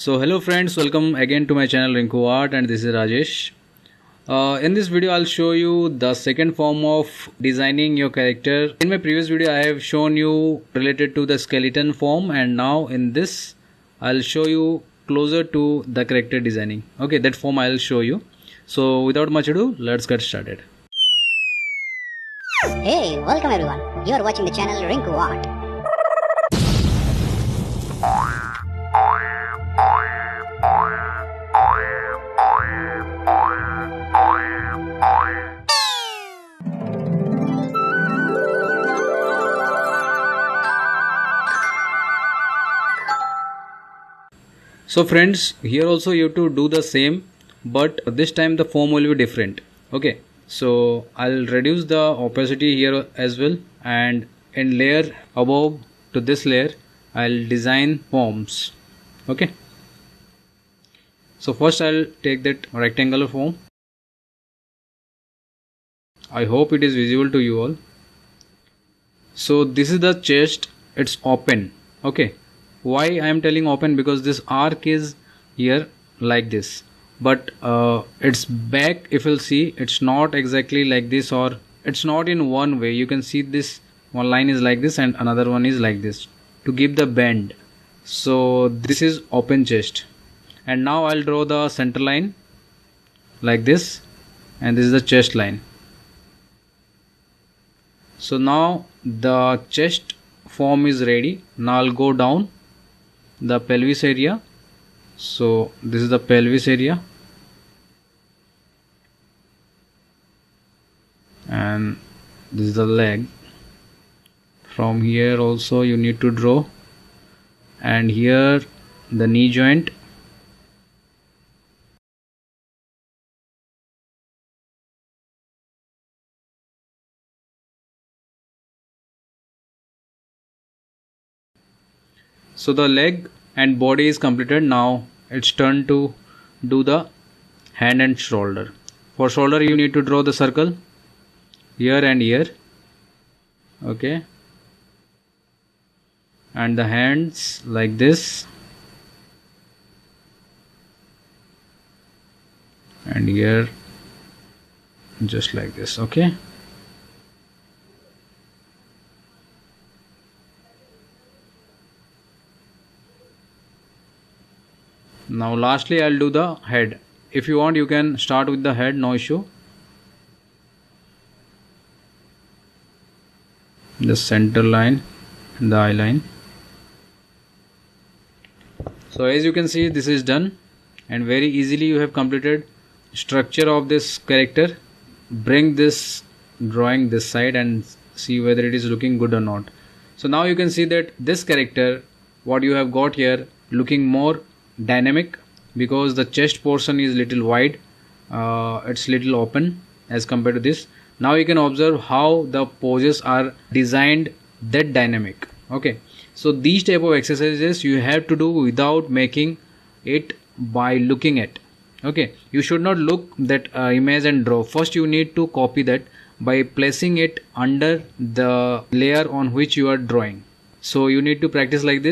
So hello friends, welcome again to my channel Rinku Art, and this is Rajesh. In this video I'll show you the second form of designing your character. In my previous video I have shown you related to the skeleton form, and now in this I'll show you closer to the character designing. Okay, that form I'll show you. So without much ado, let's get started. Hey, welcome everyone. You are watching the channel Rinku Art. So friends, here also you have to do the same, but this time the form will be different. Okay, so I'll reduce the opacity here as well, and in layer above to this layer I'll design forms. Okay, so first I'll take that rectangular form. I hope it is visible to you all. So this is the chest, it's open. Okay, why I am telling open? Because this arc is here like this, but its back, if you'll see, it's not exactly like this, or it's not in one way. You can see this one line is like this and another one is like this to give the bend. So this is open chest, and now I'll draw the center line like this, and this is the chest line. So now the chest form is ready. Now I'll go down the pelvis area. So this is the pelvis area, and this is the leg. From here also you need to draw, and here the knee joint. So the leg and body is completed. Now it's turn to do the hand and shoulder. For shoulder you need to draw the circle here and here. Okay, and the hands like this, and here just like this. Okay, now lastly I'll do the head. If you want you can start with the head, no issue. The center line and the eye line. So as you can see, this is done, and very easily you have completed structure of this character. Bring this drawing this side and see whether it is looking good or not. So now you can see that this character, what you have got here, looking more dynamic, because the chest portion is little wide, it's little open as compared to this. Now you can observe how the poses are designed that dynamic. Okay, so these type of exercises you have to do without making it by looking at. Okay, you should not look that image and draw. First you need to copy that by placing it under the layer on which you are drawing. So you need to practice like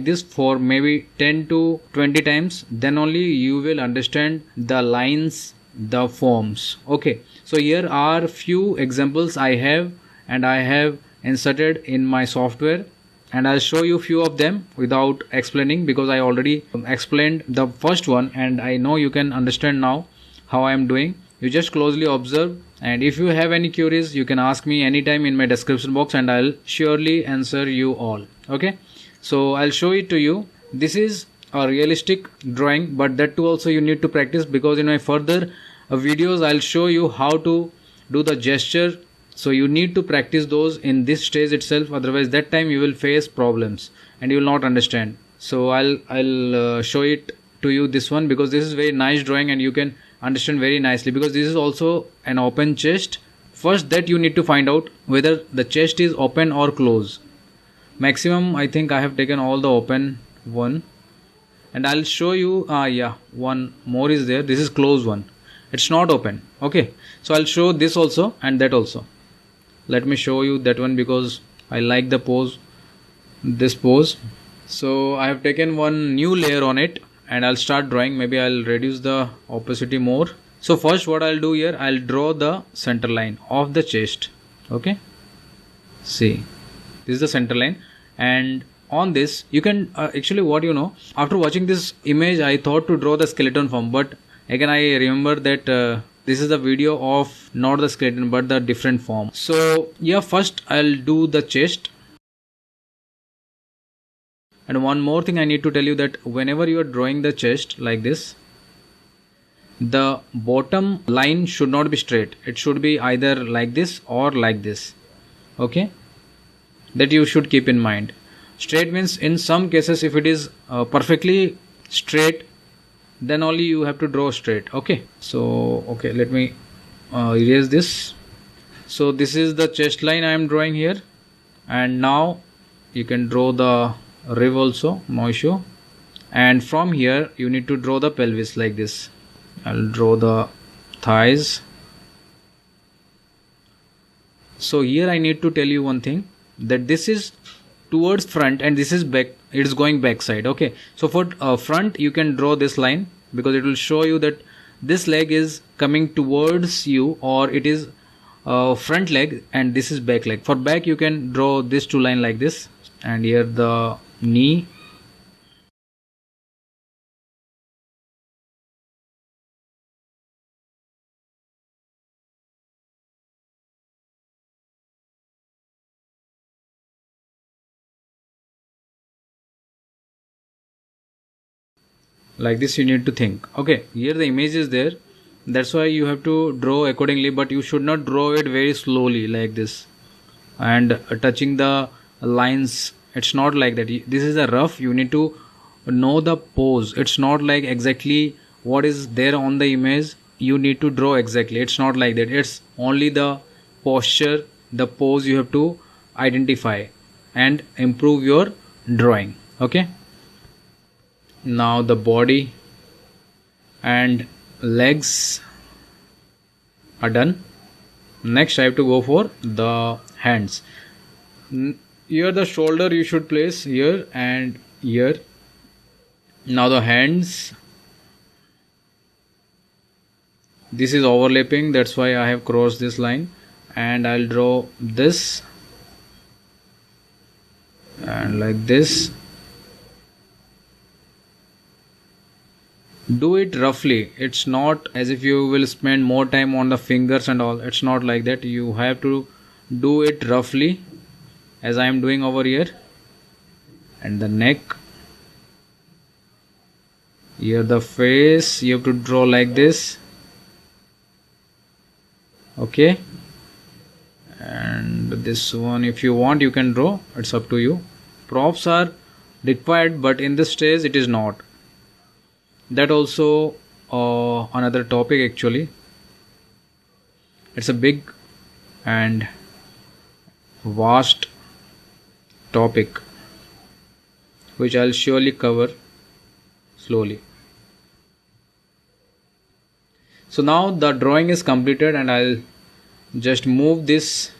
this for maybe 10 to 20 times, then only you will understand the lines, the forms. Okay, so here are few examples I have, and I have inserted in my software, and I'll show you few of them without explaining, because I already explained the first one and I know you can understand now how I am doing. You just closely observe, and if you have any queries you can ask me anytime in my description box, and I'll surely answer you all. Okay, so I'll show it to you. This is a realistic drawing, but that too also you need to practice, because in my further videos I'll show you how to do the gesture. So you need to practice those in this stage itself, otherwise that time you will face problems and you will not understand. So I'll show it to you, this one, because this is very nice drawing and you can understand very nicely, because this is also an open chest. First that you need to find out whether the chest is open or closed. Maximum I think I have taken all the open one, and I'll show you. Yeah, one more is there. This is closed one, it's not open. Okay, so I'll show this also and that also. Let me show you that one because I like the pose, this pose. So I have taken one new layer on it, and I'll start drawing. Maybe I'll reduce the opacity more. So first what I'll do here, I'll draw the center line of the chest. Okay, see, this is the center line, and on this you can actually, what you know, after watching this image I thought to draw the skeleton form, but again I remember that this is the video of not the skeleton but the different form. So yeah, first I'll do the chest. And one more thing I need to tell you, that whenever you are drawing the chest like this, the bottom line should not be straight. It should be either like this or like this. Okay, that you should keep in mind. Straight means in some cases if it is perfectly straight, then only you have to draw straight. Okay, so okay, let me erase this. So this is the chest line I am drawing here, and now you can draw the rib also, no issue. And from here you need to draw the pelvis like this. I'll draw the thighs. So here I need to tell you one thing, that this is towards front and this is back, it is going back side. Okay, so for front you can draw this line, because it will show you that this leg is coming towards you, or it is front leg and this is back leg. For back you can draw this two line like this, and here the knee. Like this you need to think. Okay, here the image is there, that's why you have to draw accordingly, but you should not draw it very slowly like this and touching the lines. It's not like that. This is a rough, you need to know the pose. It's not like exactly what is there on the image you need to draw exactly. It's not like that. It's only the posture, the pose you have to identify and improve your drawing. Okay, now the body and legs are done. Next I have to go for the hands. Here the shoulder you should place here and here. Now the hands, this is overlapping, that's why I have crossed this line, and I'll draw this and like this. Do it roughly. It's not as if you will spend more time on the fingers and all. It's not like that. You have to do it roughly, as I am doing over here. And the neck, here the face you have to draw like this. Okay, and this one if you want you can draw, it's up to you. Props are required, but in this stage it is not. That also another topic actually. It's a big and vast topic which I'll surely cover slowly. So now the drawing is completed, and I'll just move this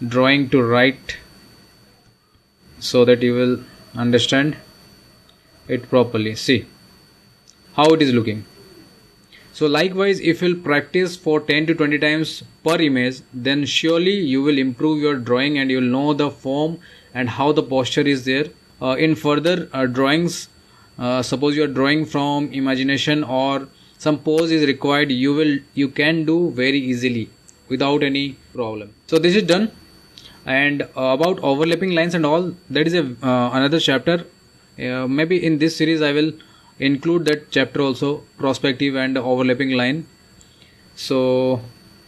drawing to right so that you will understand it properly. See how it is looking. So likewise, if you'll practice for 10 to 20 times per image, then surely you will improve your drawing and you'll know the form and how the posture is there. In further drawings, suppose you are drawing from imagination or some pose is required, you can do very easily without any problem. So this is done. And about overlapping lines and all, that is another chapter. Maybe in this series I will include that chapter also, perspective and overlapping line. So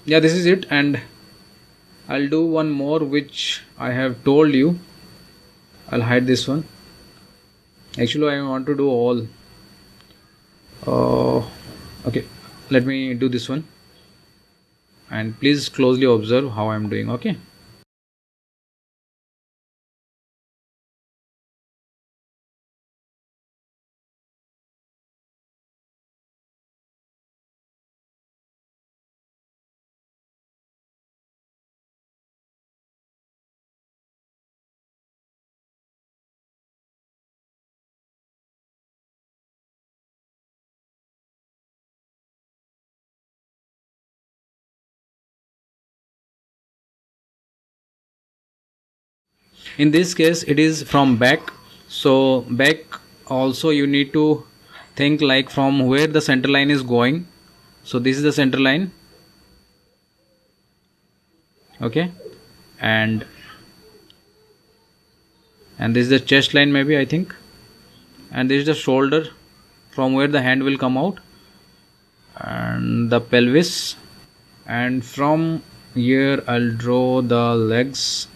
yeah, this is it, and I'll do one more which I have told you. I'll hide this one. Actually I want to do all. Okay, let me do this one, and please closely observe how I'm doing. Okay. In this case it is from back, so back also you need to think like from where the center line is going. So this is the center line, okay, and this is the chest line maybe, I think, and this is the shoulder from where the hand will come out, and the pelvis, and from here I'll draw the legs.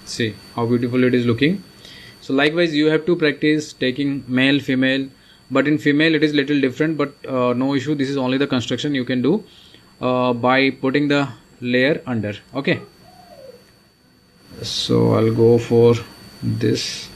See how beautiful it is looking. So likewise you have to practice taking male, female, but in female it is little different, but no issue, this is only the construction you can do by putting the layer under. Okay, so I'll go for this.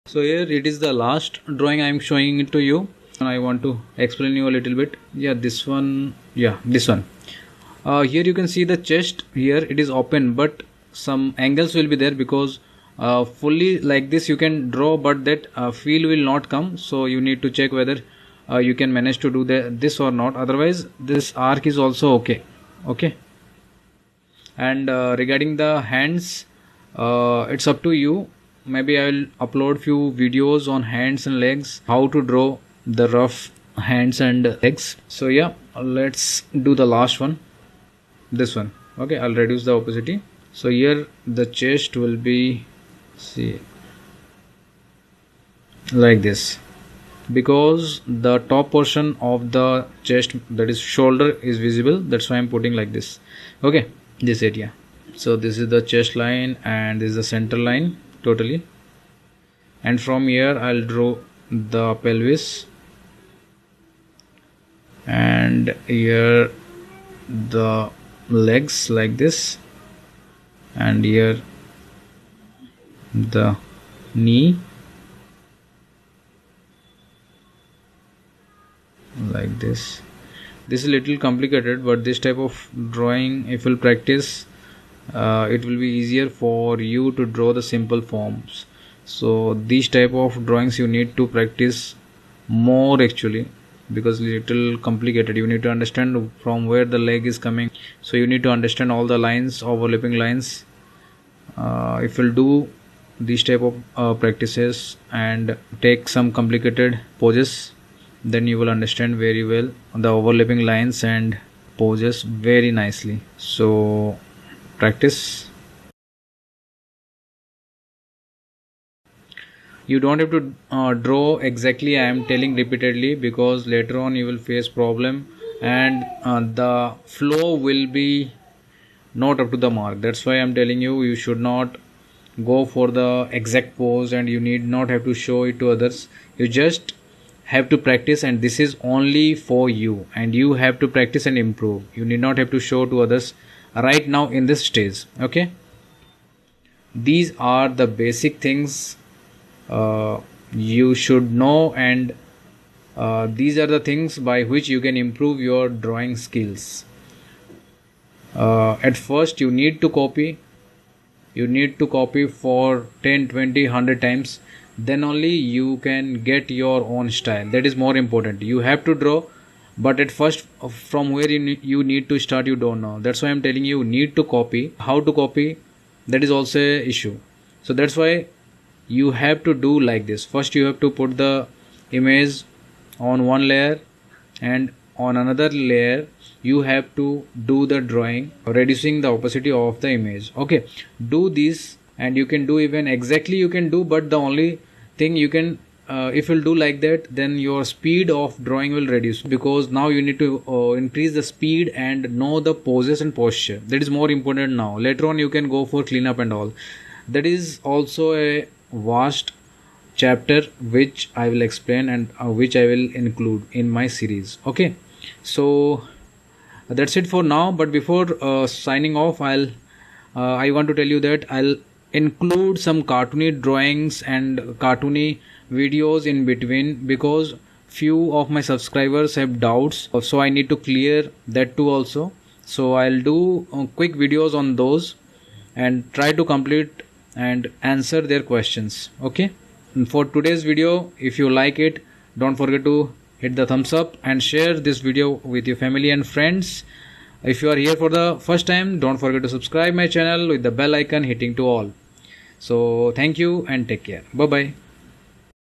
So here it is the last drawing I am showing it to you, and I want to explain you a little bit. Yeah, this one, yeah, this one. Here you can see the chest, here it is open, but some angles will be there, because fully like this you can draw, but that feel will not come. So you need to check whether you can manage to do this or not. Otherwise this arc is also okay. Okay, and regarding the hands, it's up to you. Maybe I will upload few videos on hands and legs, how to draw the rough hands and legs. So yeah, let's do the last one, this one. Okay, I'll reduce the opacity. So here the chest will be, see, like this, because the top portion of the chest, that is shoulder, is visible. That's why I'm putting like this. Okay, this area. So this is the chest line, and this is the center line totally, and from here I'll draw the pelvis, and here the legs like this, and here the knee like this. This is a little complicated, but this type of drawing, if you'll practice, it will be easier for you to draw the simple forms. So these type of drawings you need to practice more actually, because little complicated. You need to understand from where the leg is coming, so you need to understand all the lines, overlapping lines. If you'll do these type of practices and take some complicated poses, then you will understand very well the overlapping lines and poses very nicely. So practice. You don't have to draw exactly. I am telling repeatedly because later on you will face problem, and the flow will be not up to the mark. That's why I'm telling you, you should not go for the exact pose, and you need not have to show it to others. You just have to practice, and this is only for you, and you have to practice and improve. You need not have to show to others right now in this stage. Okay, these are the basic things you should know, and these are the things by which you can improve your drawing skills. At first you need to copy for 10, 20, 100 times, then only you can get your own style. That is more important. You have to draw, but at first from where you need to start, you don't know. That's why I'm telling you, need to copy. How to copy, that is also an issue. So that's why you have to do like this. First you have to put the image on one layer, and on another layer you have to do the drawing, reducing the opacity of the image. Okay, do this, and you can do even exactly you can do, but the only thing you can if you'll do like that, then your speed of drawing will reduce, because now you need to increase the speed and know the poses and posture. That is more important now. Later on you can go for cleanup and all. That is also a vast chapter which I will explain, and which I will include in my series. Okay, so that's it for now. But before signing off, I want to tell you that I'll include some cartoony drawings and cartoony videos in between, because few of my subscribers have doubts, so I need to clear that too also. So I'll do quick videos on those and try to complete and answer their questions. Okay, and for today's video, if you like it, don't forget to hit the thumbs up and share this video with your family and friends. If you are here for the first time, don't forget to subscribe my channel with the bell icon hitting to all. So thank you and take care. Bye bye.